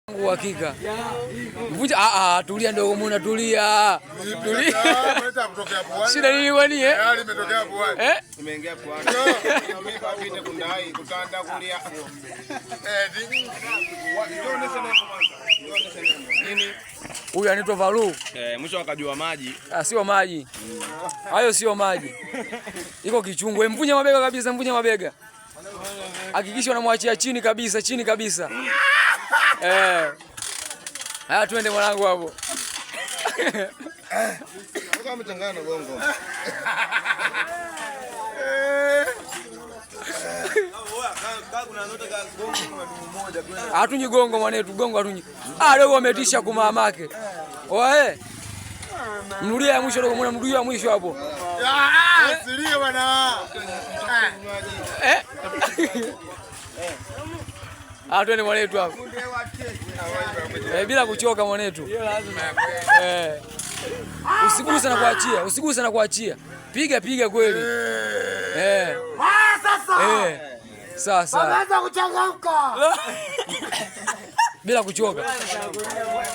Uhakika. Mvunja tulia ndogo muna tulia. Tulia. Shida nini kwani Limetokea puani. Imeingia puani. Nimebeba vite kundai kutanda kulia. Nini? Huyu anaitwa Valu. Mwisho akajua maji. Sio maji. Hayo sio maji. Iko kichungu. Mvunja mabega kabisa, mvunja mabega. Hakikisha unamwachia chini kabisa, chini kabisa. Haya twende mwanangu hapo. Kama mtangana gongo. Hatunyi gongo mwanetu, gongo hatunyi. Dogo ametisha kumamake. Oe. Mrudia ya mwisho dogo, mwana mrudia ya mwisho hapo. Silia bwana. Twende mwanetu hapo. Bila kuchoka mwanetu. Usiguse na kuachia, usiguse na kuachia. Piga kweli. Sasa. Anza kuchangamka. Bila kuchoka.